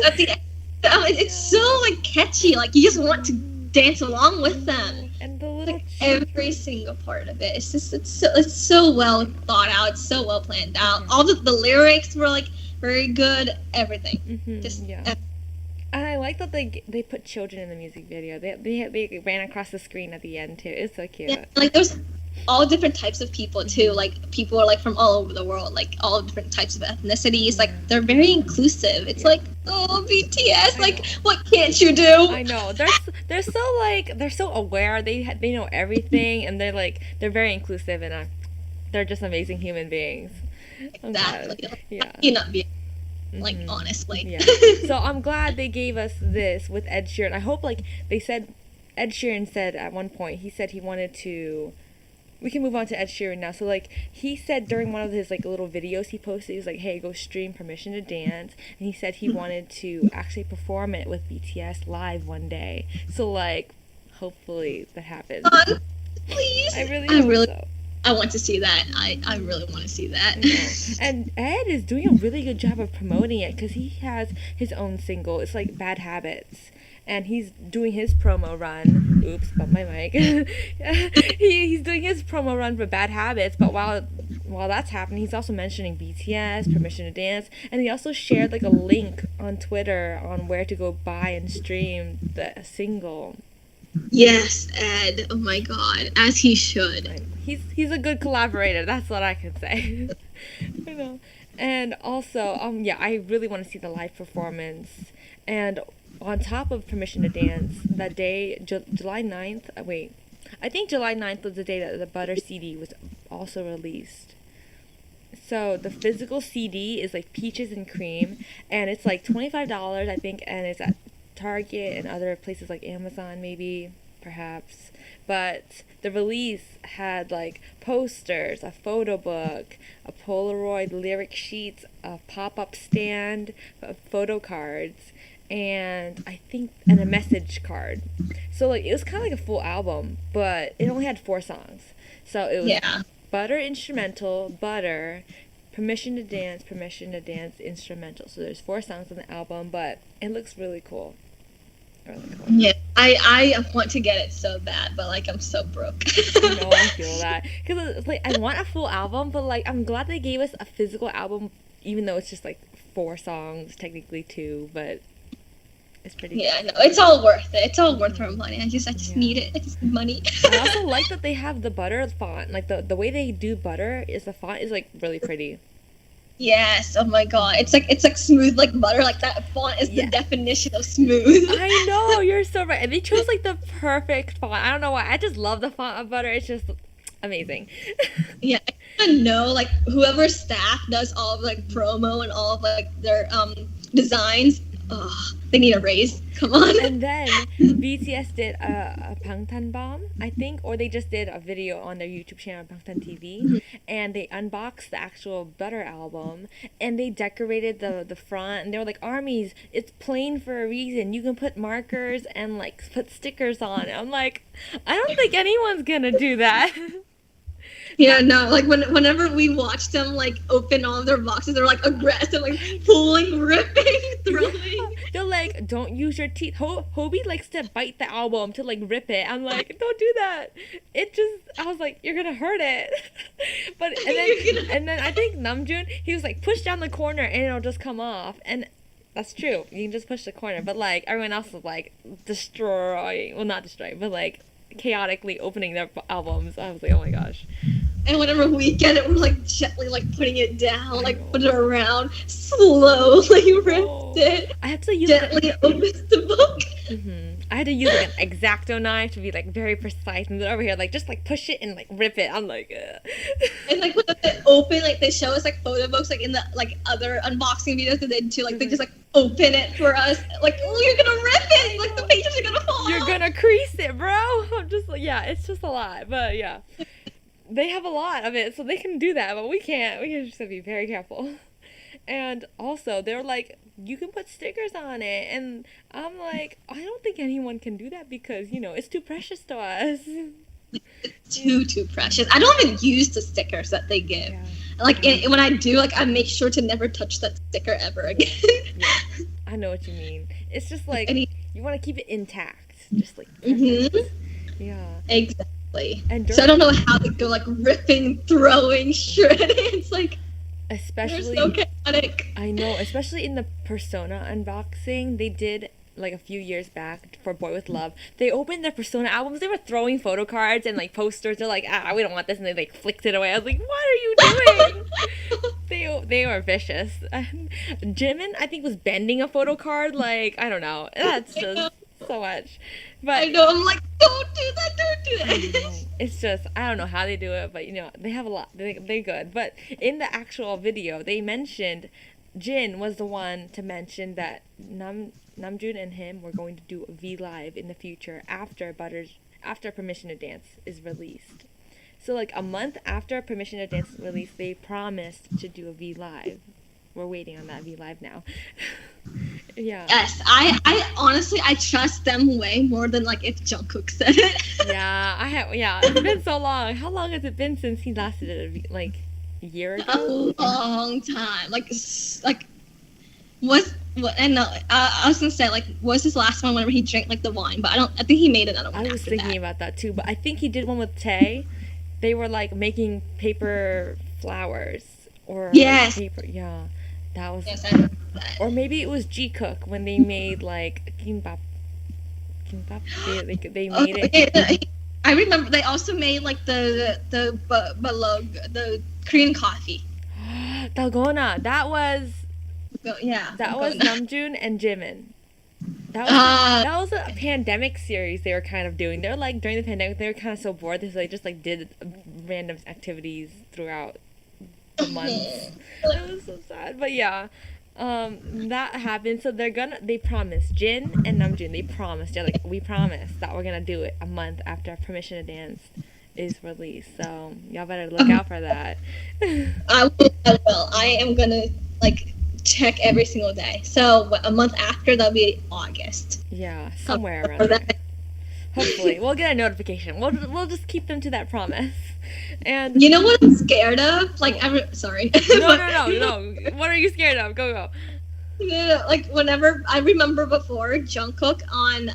At the end, it's so like catchy. Like you just want to dance along with them. And the little like every single part of it. It's so well thought out. It's so well planned out. All the lyrics were like very good. Everything. And I like that they put children in the music video. They ran across the screen at the end too. It's so cute. Yeah, like there's all different types of people too. Like people are like from all over the world. Like all different types of ethnicities. Like they're very inclusive. It's like, oh, BTS. Like what can't you do? I know. They're so aware. They know everything, and they're very inclusive, and they're just amazing human beings. Exactly. Yeah. You not be. Like honestly. Yeah. So I'm glad they gave us this with Ed Sheeran. I hope like they said, Ed Sheeran said at one point, he said he wanted to. We can move on to Ed Sheeran now. So like he said during one of his like little videos he posted, he was like, hey, go stream Permission to Dance, and he said he wanted to actually perform it with BTS live one day. So like hopefully that happens. Please. I really so. I want to see that. I really want to see that. And Ed is doing a really good job of promoting it because he has his own single. It's like Bad Habits. And he's doing his promo run. Oops, bumped my mic. He's doing his promo run for Bad Habits. But while that's happening, he's also mentioning BTS, Permission to Dance. And he also shared like a link on Twitter on where to go buy and stream the single. Yes, Ed. Oh my God, as he should. He's a good collaborator. That's what I can say. I know. And also, I really want to see the live performance. And on top of Permission to Dance, that day, July 9th. I think July 9th was the day that the Butter CD was also released. So the physical CD is like Peaches and Cream, and it's like $25, I think, and it's at Target and other places like Amazon, maybe, perhaps. But the release had like posters, a photo book, a Polaroid lyric sheets, a pop-up stand, photo cards, and a message card. So like it was kind of like a full album, but it only had 4 songs. So it was Butter instrumental, Butter, Permission to Dance, instrumental. So there's 4 songs on the album, but it looks really cool. Yeah, I want to get it so bad, but like I'm so broke. I know, I feel that, because like I want a full album, but like I'm glad they gave us a physical album, even though it's just like 4 songs, technically 2, but it's pretty. Yeah, no, it's all worth it. It's all worth our money. I just need it. I just need money. I also like that they have the Butter font. Like the way they do Butter is the font is like really pretty. Yes, oh my God. It's like smooth like butter. Like that font is the definition of smooth. I know, you're so right. And they chose like the perfect font. I don't know why. I just love the font of Butter. It's just amazing. Yeah, I know like whoever staff does all of like promo and all of like their designs, they need a raise. Come on. And then BTS did a Bangtan Bomb, I think, or they just did a video on their YouTube channel, Bangtan TV, and they unboxed the actual Butter album, and they decorated the front, and they were like, armies, it's plain for a reason. You can put markers and like put stickers on. I'm like, I don't think anyone's gonna do that. Yeah, no, like whenever we watch them like open all of their boxes, they're like aggressive, like pulling, ripping, throwing. They're like, don't use your teeth. Hobie likes to bite the album to like rip it. I'm like, don't do that. I was like, you're gonna hurt it. But and then I think Namjoon, he was like, push down the corner and it'll just come off. And that's true. You can just push the corner. But like everyone else was like not destroying, but like chaotically opening their albums. I was like, oh my gosh. And whenever we get it, we're like gently like putting it down, like put it around, slowly ripped it. I had to use gently opens the book. I had to use like an X-Acto knife to be like very precise, and then over here like just like push it and like rip it. I'm like, ugh. And like when they open, like they show us like photo books like in the like other unboxing videos that they do, like they just like open it for us, like, oh, you're gonna rip it, like the pages are gonna fall. You're gonna crease it, bro. I'm just like, yeah, it's just a lot, but yeah. They have a lot of it, so they can do that, but we can't. We just have to be very careful. And also, they're like, you can put stickers on it. And I'm like, I don't think anyone can do that because, you know, it's too precious to us. It's too precious. I don't even use the stickers that they give. Yeah. Like, when I do, like, I make sure to never touch that sticker ever again. Yeah. I know what you mean. It's just like, you want to keep it intact. Just like, yeah. Exactly. So I don't know how they go like ripping, throwing, shredding. It's like especially they're so chaotic. I know, especially in the Persona unboxing they did like a few years back for Boy With Love. They opened their Persona albums. They were throwing photo cards and like posters. They're like, we don't want this, and they like flicked it away. I was like, what are you doing? They were vicious. Jimin, I think, was bending a photo card. Like, I don't know. That's just so much. But I know, I'm like, don't do that. It's just, I don't know how they do it, but you know, they have a lot. They're good. But in the actual video, they mentioned, Jin was the one to mention that Namjoon and him were going to do a V Live in the future after Permission to Dance is released. So like a month after Permission to Dance is released, they promised to do a V Live. We're waiting on that V Live now. Yeah. Yes, I honestly I trust them way more than like if Jungkook said it. Yeah, it's been so long. How long has it been since he last did it? Like a year ago? A long time. I was gonna say like was his last one whenever he drank like the wine, but I think he made another one. I was thinking about that too, but I think he did one with Tae. They were like making paper flowers or yes. Like, paper. Yeah. That was, yes, I remember that. Or maybe it was G-Cook when they made like kimbap. They made it. I remember they also made like the balog, the Korean coffee. Dalgona. That was Dalgona. Namjoon and Jimin. That was a pandemic series they were kind of doing. They're like during the pandemic they were kind of so bored, so they just like did random activities throughout the months. That was so sad, but yeah, that happened. So they promised, Jin and Namjoon, we promised that we're gonna do it a month after Permission to Dance is released. So y'all better look out for that. I will. I am gonna like check every single day. So a month after, that'll be August. Yeah, somewhere around there. Hopefully, we'll get a notification. We'll just keep them to that promise. And you know what I'm scared of? Like, sorry. No. What are you scared of? Go. No, like whenever I remember before Jungkook on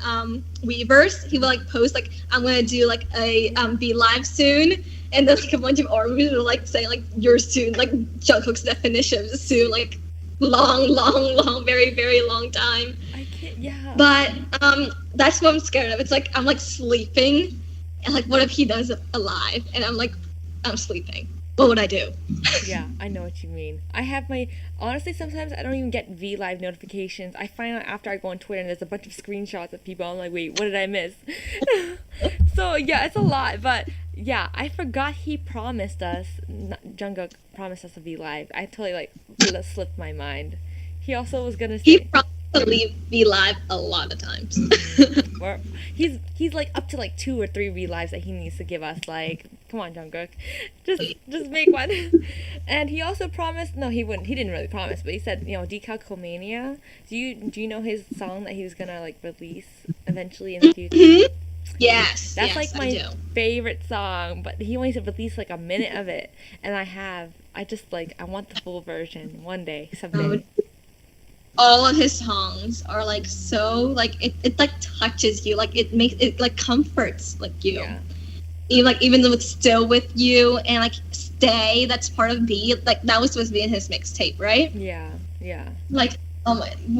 Weverse, he would like post like I'm gonna do like a be live soon, and then like a bunch of armies would like say like you're soon, like Jungkook's definition of soon, like long, very, very long time. I can't. Yeah. But that's what I'm scared of. It's like I'm like sleeping, and like what if he does it alive, and I'm sleeping. What would I do? Yeah, I know what you mean. Honestly, sometimes I don't even get V Live notifications. I find out after I go on Twitter and there's a bunch of screenshots of people. I'm like, wait, what did I miss? So, yeah, it's a lot. But, yeah, I forgot he promised us, Jungkook promised us a V Live. I totally, slipped my mind. He also was going to say... He promised to leave V Live a lot of times. He's like up to like 2 or 3 V Lives that he needs to give us. Like, come on, Jungkook, just make one. And he also promised. No, he wouldn't. He didn't really promise, but he said, Decalcomania. Do you know his song that he was gonna like release eventually in the future? Mm-hmm. Yes, that's like my favorite song. But he only released like a minute of it, and I want the full version one day, someday. all of his songs are like so like it like touches you, like it makes it like comforts like you. Yeah. Even though it's Still With You and like Stay, that's part of B, like that was supposed to be in his mixtape, right? Yeah. Yeah. Like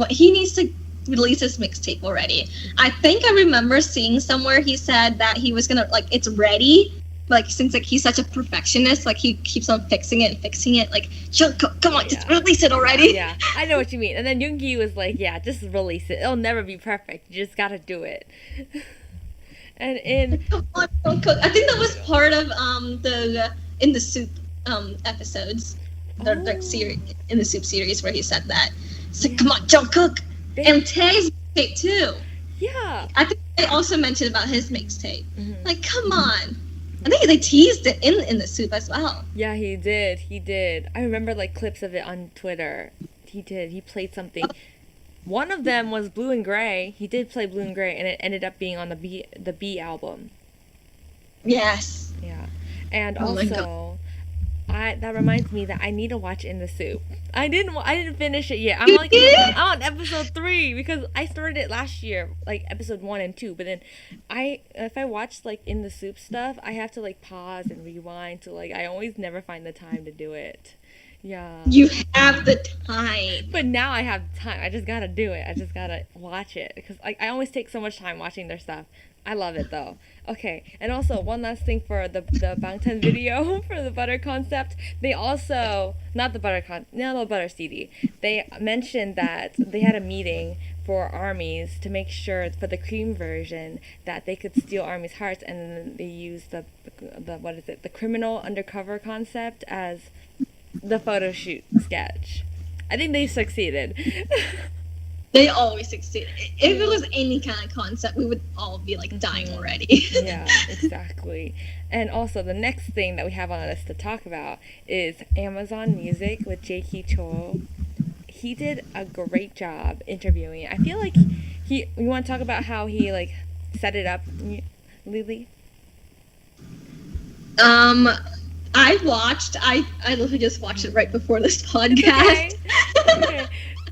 he needs to release his mixtape already. I think I remember seeing somewhere he said that he was gonna like it's ready, like since like he's such a perfectionist, like he keeps on fixing it, like Jungkook, come on, just release it already. Yeah, I know what you mean. And then Yoongi was like, yeah, just release it, it'll never be perfect, you just gotta do it. And in Come on, Jungkook. I think that was part of the In the Soup episodes, the series in the Soup series where he said that. It's like, come on, Jungkook, and Tae's mixtape too. Yeah, I think they also mentioned about his mixtape. Like, come on. I think they teased it in the Soup as well. Yeah, he did. I remember like clips of it on Twitter. He played something. One of them was Blue and Gray. He did play Blue and Gray, and it ended up being on the B album. Yes. Yeah, and also, that reminds me that I need to watch In the Soup. I didn't finish it yet. I'm on episode 3 because I started it last year, like episode 1 and 2. But then if I watch like In the Soup stuff, I have to like pause and rewind. So like I always never find the time to do it. Yeah. You have the time. But now I have time. I just gotta do it. I just gotta watch it because I always take so much time watching their stuff. I love it though. Okay, and also one last thing for the Bangtan video for the Butter concept. They also not the Butter CD. They mentioned that they had a meeting for armies to make sure for the cream version that they could steal armies' hearts, and then they used the the criminal undercover concept as the photo shoot sketch. I think they succeeded. They always succeed. If it was any kind of concept, we would all be like dying already. Yeah, exactly. And also the next thing that we have on our list to talk about is Amazon Music with Jaeki Cho. He did a great job interviewing. I feel like we want to talk about how he like set it up, Lily? I literally just watched it right before this podcast. Okay.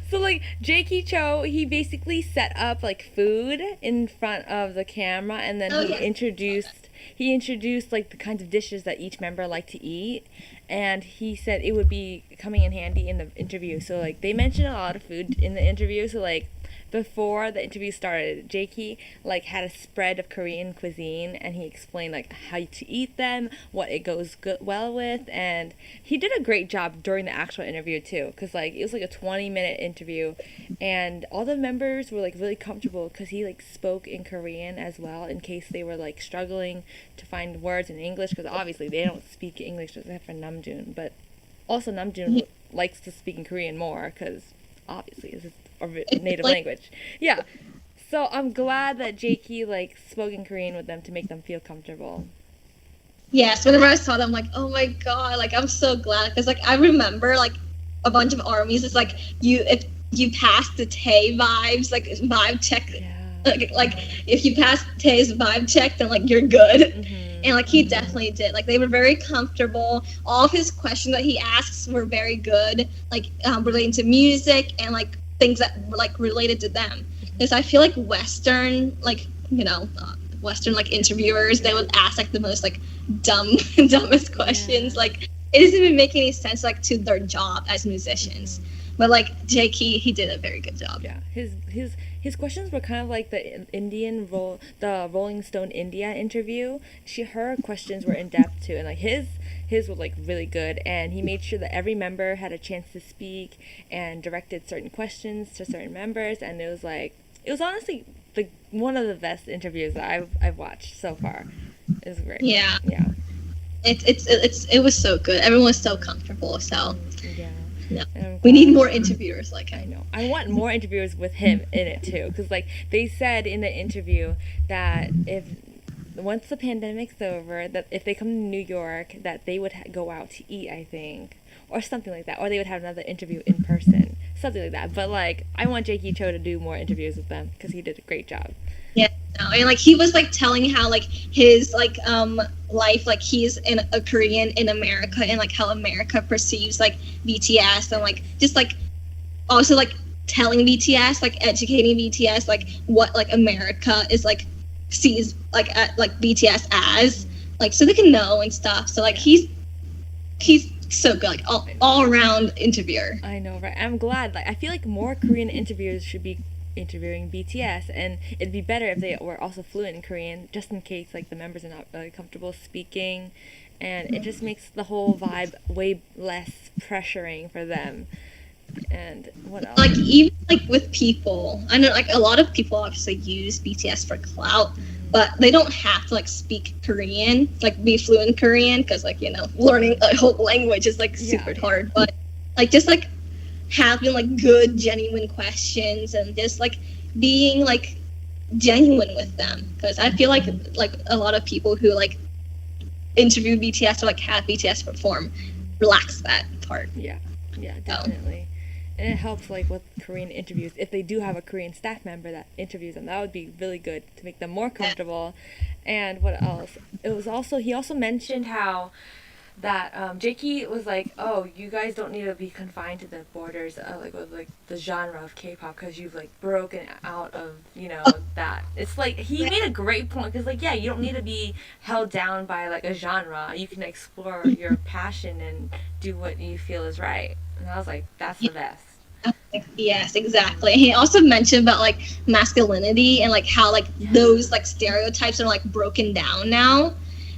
So like Jaeki Cho, he basically set up like food in front of the camera, and then he introduced like the kinds of dishes that each member liked to eat, and he said it would be coming in handy in the interview. So like they mentioned a lot of food in the interview. So like before the interview started, Jaeki like had a spread of Korean cuisine, and he explained like how to eat them, what it goes well with, and he did a great job during the actual interview too, because like it was like a 20-minute interview, and all the members were like really comfortable because he like spoke in Korean as well in case they were like struggling to find words in English, because obviously they don't speak English except for Namjoon, but also Namjoon likes to speak in Korean more because obviously it's his native language. Yeah. So I'm glad that Jaeki like spoke in Korean with them to make them feel comfortable. Yes, whenever I saw them, like, oh my god, like I'm so glad, because like I remember like a bunch of armies. It's like if you pass the Tae vibes, like vibe check, like if you pass Tae's vibe check, then like you're good. And like he definitely did. Like they were very comfortable. All of his questions that he asks were very good, like relating to music and like things that were like related to them. Because I feel like Western, like Western like interviewers, they would ask like the most like dumbest questions. Like it doesn't even make any sense like to their job as musicians. But like Jaeki, he did a very good job. Yeah, his questions were kind of like the the Rolling Stone India interview. Her questions were in depth too, and like his were like really good, and he made sure that every member had a chance to speak and directed certain questions to certain members, and it was honestly one of the best interviews that I've watched so far. It was great. Yeah. Yeah. It was so good. Everyone was so comfortable. So. Yeah. No. We need more interviewers like him. I know. I want more interviewers with him in it too, because like they said in the interview that once the pandemic's over, that if they come to New York, that they would go out to eat, I think, or something like that, or they would have another interview in person, something like that. But like I want Jaeki Cho to do more interviews with them because he did a great job. Yeah, no, and like he was like telling how like his like life, like he's a Korean in America, and like how America perceives like BTS, and like just like also like telling BTS, like educating BTS, like what like America is like sees like at, like BTS as, like so they can know and stuff. So like he's so good, like all around interviewer. I know, right? I'm glad. Like, I feel like more Korean interviewers should be interviewing BTS, and it'd be better if they were also fluent in Korean, just in case like the members are not really comfortable speaking, and it just makes the whole vibe way less pressuring for them. And what else? Like even like with people, I know like a lot of people obviously use BTS for clout, but they don't have to like speak Korean, like be fluent in Korean, because like you know learning a whole language is like super hard. But like just like having like good genuine questions and just like being like genuine with them, because I feel like a lot of people who like interview BTS or like have BTS perform relax that part. Yeah, definitely. And it helps like with Korean interviews, if they do have a Korean staff member that interviews them, that would be really good to make them more comfortable. And what else? He also mentioned how that Jakey was like, oh, you guys don't need to be confined to the borders of like the genre of K-pop, because you've like broken out of that. It's like he made a great point, because like you don't need to be held down by like a genre. You can explore your passion and do what you feel is right. And I was like, that's the best. Yes, exactly. He also mentioned about like masculinity and like how like those like stereotypes are like broken down now.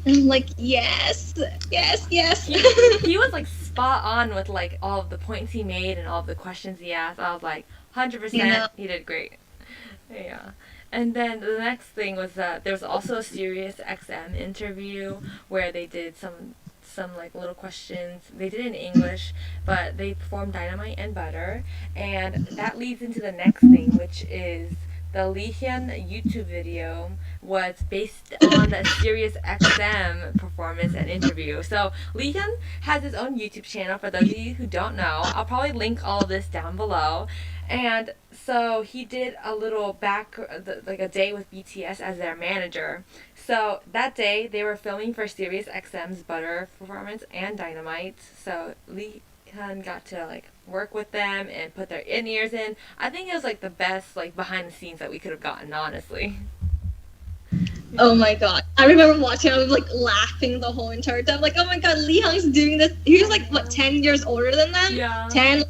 And I'm like, yes. He was like spot on with like all of the points he made and all of the questions he asked. I was like, 100%, he did great. Yeah. And then the next thing was that there was also a Sirius XM interview where they did some like little questions. They did it in English, but they performed Dynamite and Butter, and that leads into the next thing, which is the Lee Hyun YouTube video was based on the Sirius XM performance and interview. So Lee Hyun has his own YouTube channel, for those of you who don't know. I'll probably link all of this down below. And so he did a little like a day with BTS as their manager. So that day they were filming for Sirius XM's Butter performance and Dynamite. So Lee Hyun got to like work with them and put their in-ears in. I think it was like the best like behind the scenes that we could have gotten, honestly. Oh my god. I remember watching, I was like laughing the whole entire time. Like, oh my god, Lee Hyun's doing this. He was like, what, 10 years older than them? Yeah. 10,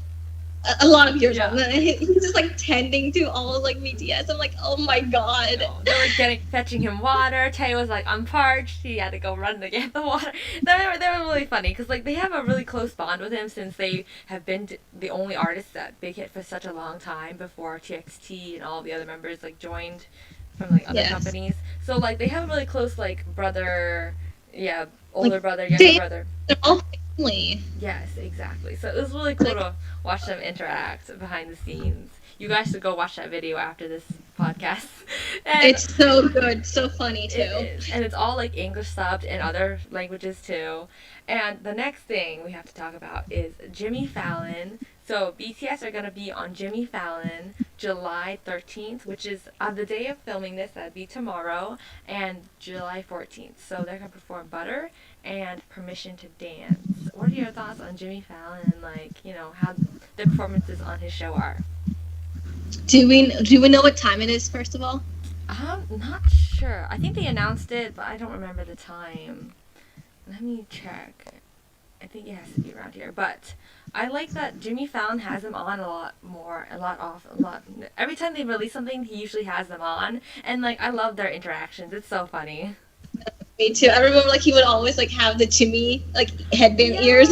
a lot of years older. And he's just like tending to all of like BTS. I'm like, oh my god. They were fetching him water. Tae was like, I'm parched. He had to go run to get the water. They were really funny, because like they have a really close bond with him, since they have been the only artists that Big Hit for such a long time before TXT and all the other members like joined from like other companies. So like they have a really close like brother, older like, brother, younger brother. They're all family. Yes, exactly. So it was really cool to watch them interact behind the scenes. You guys should go watch that video after this podcast. And it's so good, so funny too. It is. And it's all like English subbed and other languages too. And the next thing we have to talk about is Jimmy Fallon. So BTS are going to be on Jimmy Fallon July 13th, which is on the day of filming this, that'd be tomorrow, and July 14th. So they're going to perform Butter and Permission to Dance. What are your thoughts on Jimmy Fallon and like, how the performances on his show are? Do we know what time it is, first of all? I'm not sure. I think they announced it, but I don't remember the time. Let me check. I think it has to be around here. But I like that Jimmy Fallon has them on a lot. Every time they release something, he usually has them on. And like, I love their interactions. It's so funny. Me too. I remember like he would always like have the Jimmy like headband ears.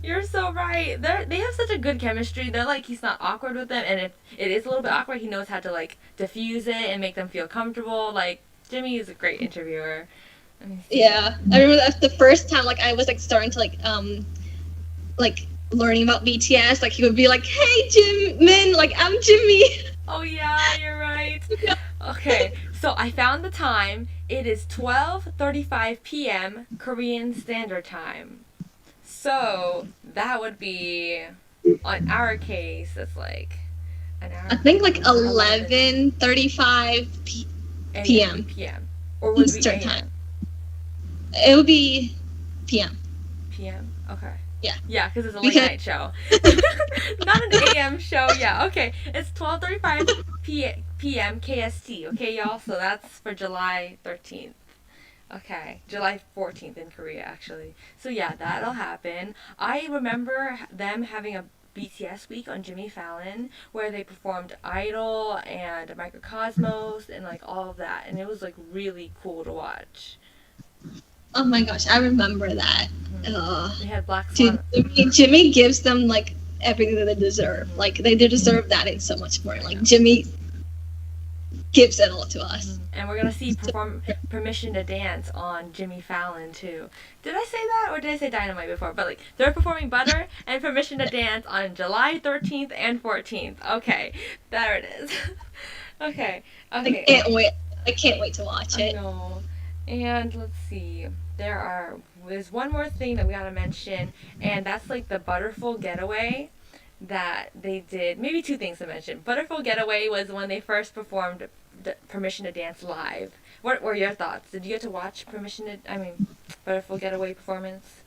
You're so right. They have such a good chemistry. They're like, he's not awkward with them, and if it is a little bit awkward, he knows how to like diffuse it and make them feel comfortable. Like, Jimmy is a great interviewer. Yeah, I remember that's the first time like I was like starting to like learning about BTS. Like he would be like, "Hey, Jimin, like I'm Jimmy." Oh yeah, you're right. Okay, so I found the time. It is 12:35 p.m. Korean Standard Time. So that would be, on our case, that's like an hour. I think like 11:35 p.m. p.m. Or would it be time? It would be p.m. p.m. Okay. Yeah, because it's a late Because night show. Not an AM show. Yeah, okay. It's 12:35 p.m. KST. Okay, y'all. So that's for July 13th. Okay, July 14th in Korea, actually. So yeah, that'll happen. I remember them having a BTS week on Jimmy Fallon where they performed Idol and Microcosmos and like all of that, and it was like really cool to watch. oh my gosh, I remember that. They had Black Dude, Swan. Jimmy gives them like everything that they deserve. Like they deserve that and so much more. Like Jimmy gives it all to us. And we're gonna see Permission to Dance on Jimmy Fallon too. Did I say that or did I say Dynamite before? But like they're performing Butter and Permission to Dance on July 13th and 14th. Okay, there it is. Okay. I can't wait. I can't wait to watch it. I know. And let's see. There's one more thing that we gotta mention, and that's like the Butterful Getaway that they did. Maybe two things to mention. Butterful Getaway was when they first performed Permission to Dance live. What were your thoughts? Did you get to watch Butterful Getaway performance?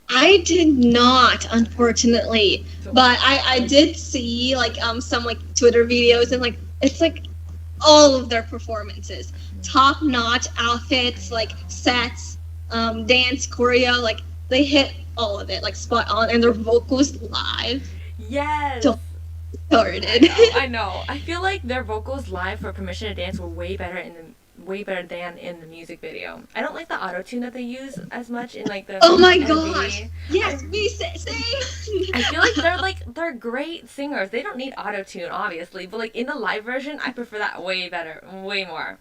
I did not, unfortunately, but I did see like some like Twitter videos and like it's like all of their performances, top notch outfits, like sets, dance choreo, like they hit all of it like spot on, and their vocals live. Yes. Started. I know. I feel like their vocals live for Permission to Dance were way better than in the music video. I don't like the auto-tune that they use as much in like the oh my MV. gosh, yes, me same. I feel like they're great singers. They don't need auto-tune obviously, but like in the live version I prefer that way better, way more.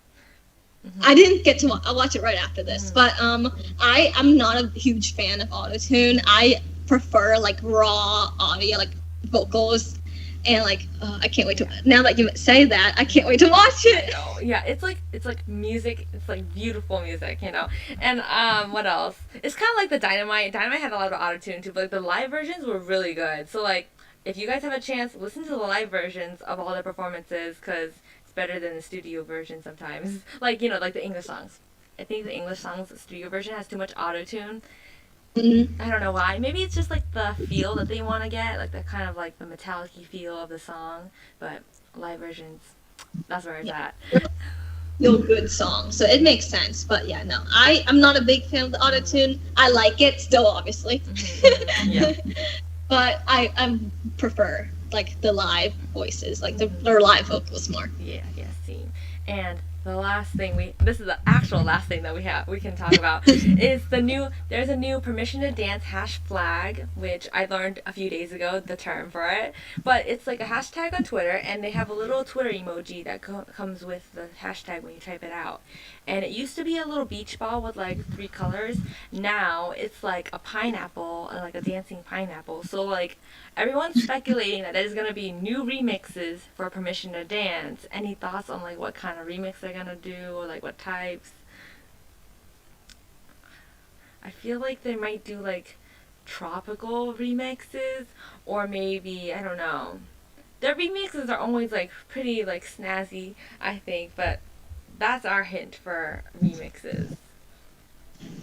I didn't get to I'll watch it right after this, but I'm not a huge fan of auto-tune. I prefer like raw audio, like vocals. And like, I can't wait to. Now that you say that, I can't wait to watch it. I know. Yeah, it's like music. It's like beautiful music, you know. And what else? It's kind of like the Dynamite. Dynamite had a lot of autotune too, but like the live versions were really good. So like, if you guys have a chance, listen to the live versions of all the performances because it's better than the studio version sometimes. Like like the English songs. I think the English songs, the studio version has too much autotune. I don't know why. Maybe it's just like the feel that they want to get, like the kind of like the metallic-y feel of the song. But live versions, that's where it's at. Feel good song, so it makes sense. But yeah, no, I'm not a big fan of the autotune. I like it still, obviously. Yeah. But I prefer like the live voices, like their live vocals more. Yeah, same. And the last thing this is the actual last thing that we can talk about is there's a new Permission to Dance #flag, which I learned a few days ago the term for it, but it's like a hashtag on Twitter, and they have a little Twitter emoji that comes with the hashtag when you type it out. And it used to be a little beach ball with like 3 colors. Now it's like a pineapple, like a dancing pineapple. So like everyone's speculating that there's gonna be new remixes for Permission to Dance. Any thoughts on like what kind of remix they're gonna do or like what types? I feel like they might do like tropical remixes or maybe I don't know. Their remixes are always like pretty like snazzy, I think, but that's our hint for remixes.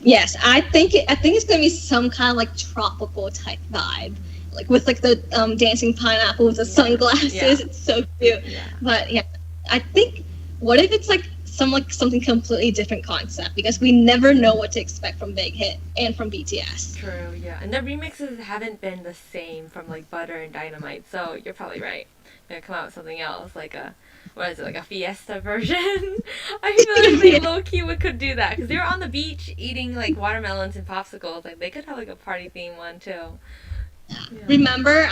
Yes, I think it's gonna be some kind of like tropical type vibe, like with like the dancing pineapple with the sunglasses. Yeah. It's so cute. Yeah. But yeah, I think what if it's like something completely different concept, because we never know what to expect from Big Hit and from BTS. True, yeah, and their remixes haven't been the same from like Butter and Dynamite, so you're probably right. They're gonna come out with something else, like a like a fiesta version. I feel like they low-key could do that because they were on the beach eating like watermelons and popsicles. Like they could have like a party theme one too. Yeah. Remember,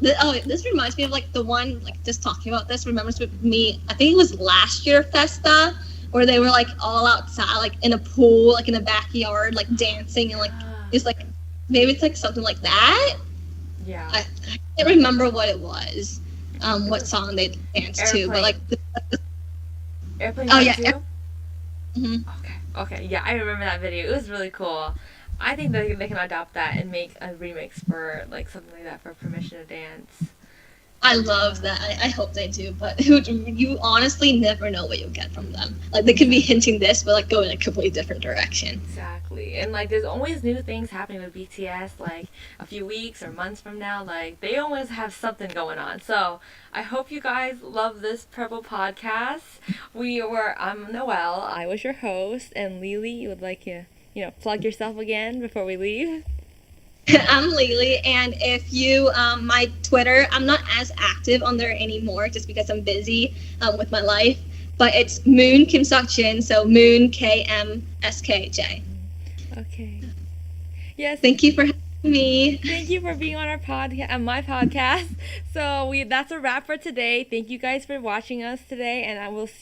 this reminds me of like the one, like just talking about this remembers with me, I think it was last year Festa, where they were like all outside, like in a pool, like in a backyard, like dancing, and like it's like maybe it's like something like that. Yeah. I can't remember what it was, what song they danced to, but like Airplane. Oh yeah. Okay, yeah, I remember that video. It was really cool. I think that they can adopt that and make a remix for like something like that for Permission to Dance. I love that. I hope they do, but you honestly never know what you'll get from them. Like they could be hinting this, but like go in a completely different direction. Exactly. And like there's always new things happening with BTS, like a few weeks or months from now. Like they always have something going on. So I hope you guys love this Purple podcast. I'm Noelle, I was your host, and Lily, you would like to, plug yourself again before we leave? I'm Lily, and if you, my Twitter, I'm not as active on there anymore just because I'm busy with my life, but it's Moon Kim Sok Jin, so Moon KMSKJ. Okay. Yes. Thank you for having me. Thank you for being on our my podcast. So that's a wrap for today. Thank you guys for watching us today, and I will see